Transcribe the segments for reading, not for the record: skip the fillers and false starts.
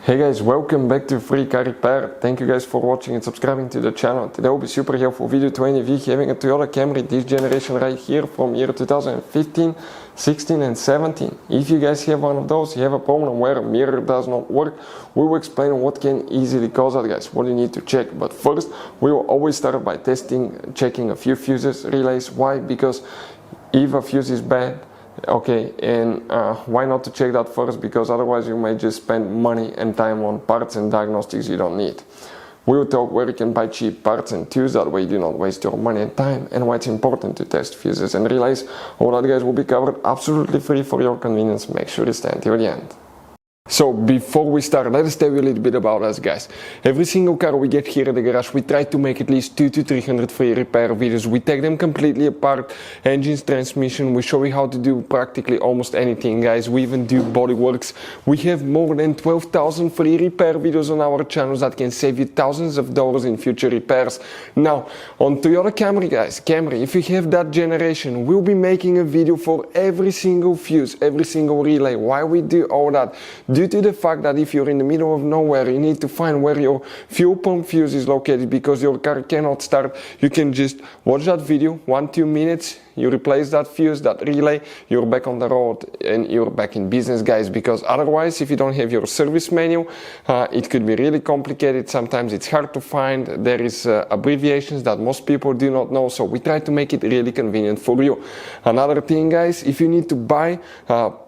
Hey guys, welcome back to Free Car Repair. Thank you guys for watching and subscribing to the channel. Today will be super helpful video to any of you having a Toyota Camry this generation right here from year 2015, 16 and 17. If you guys have one of those, you have a problem where a mirror does not work, we will explain what can easily cause that, guys, what you need to check. But first, we will always start by checking a few fuses, relays. Why? Because if a fuse is bad, okay, and why not to check that first, because otherwise you may just spend money and time on parts and diagnostics you don't need. We will talk where you can buy cheap parts and tools, that way you do not waste your money and time, and why it's important to test fuses and relays. All that, guys, will be covered absolutely free for your convenience. Make sure you stay until the end. So before we start, let us tell you a little bit about us, guys. Every single car we get here at the garage, we try to make at least 200 to 300 free repair videos. We take them completely apart, engines, transmission. We show you how to do practically almost anything, guys. We even do body works. We have more than 12,000 free repair videos on our channels that can save you thousands of dollars in future repairs. Now, on Toyota Camry, guys, if you have that generation, we'll be making a video for every single fuse, every single relay. Why we do all that? Due to the fact that if you're in the middle of nowhere, you need to find where your fuel pump fuse is located because your car cannot start. You can just watch that video, 1-2 minutes, you replace that fuse, that relay, you're back on the road and you're back in business, guys, because otherwise, if you don't have your service manual, it could be really complicated. Sometimes it's hard to find. There is abbreviations that most people do not know, so we try to make it really convenient for you. Another thing, guys, if you need to buy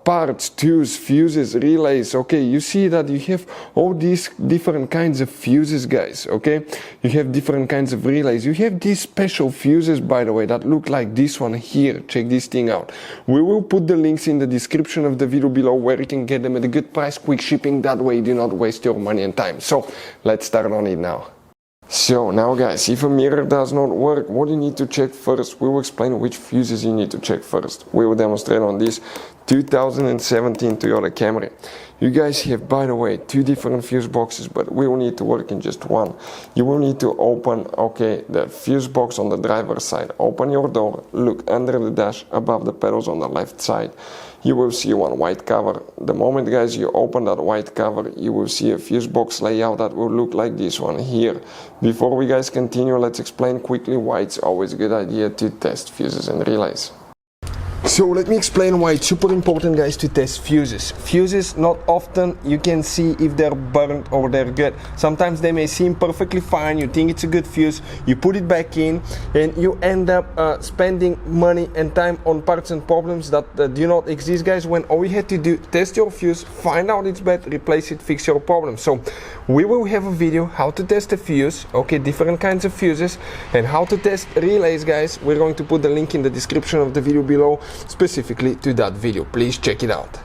parts, tools, fuses, relays, okay, you see that you have all these different kinds of fuses, guys, okay? You have different kinds of relays. You have these special fuses, by the way, that look like this one here. Check this thing out. We will put the links in the description of the video below where you can get them at a good price, quick shipping. That way you do not waste your money and time. So let's start on it now. So now, guys, if a mirror does not work, what you need to check first, we will explain which fuses you need to check first. We will demonstrate on this 2017 Toyota Camry. You guys have, by the way, 2 different fuse boxes, but we will need to work in just one. You will need to open, okay, the fuse box on the driver's side. Open your door, look under the dash, above the pedals on the left side. You will see one white cover. The moment, guys, you open that white cover, you will see a fuse box layout that will look like this one here. Before we, guys, continue, let's explain quickly why it's always a good idea to test fuses and relays. So let me explain why it's super important, guys, to test fuses. Fuses, not often you can see if they're burnt or they're good. Sometimes they may seem perfectly fine, you think it's a good fuse, you put it back in, and you end up spending money and time on parts and problems that do not exist, guys, when all you had to do, test your fuse, find out it's bad, replace it, fix your problem. So we will have a video how to test a fuse, okay, different kinds of fuses, and how to test relays, guys. We're going to put the link in the description of the video below, specifically to that video. Please check it out.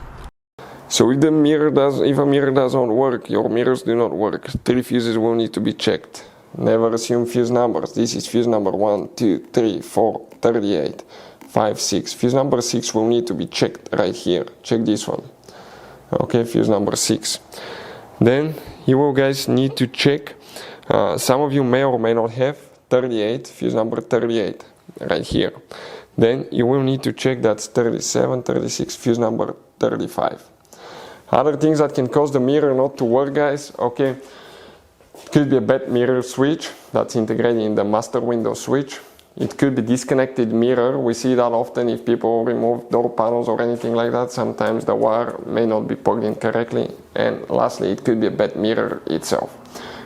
So if a mirror doesn't work, your mirrors do not work, 3 fuses will need to be checked. Never assume fuse numbers. This is fuse number 1, 2, 3, 4, 38, 5, 6. Fuse number 6 will need to be checked right here. Check this one. Okay, fuse number 6. Then you will, guys, need to check, some of you may or may not have 38, fuse number 38, right here. Then you will need to check that's 37, 36, fuse number 35. Other things that can cause the mirror not to work, guys, okay, could be a bad mirror switch that's integrated in the master window switch. It could be disconnected mirror. We see that often if people remove door panels or anything like that. Sometimes the wire may not be plugged in correctly. And lastly, it could be a bad mirror itself.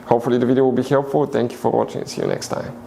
Hopefully the video will be helpful. Thank you for watching. See you next time.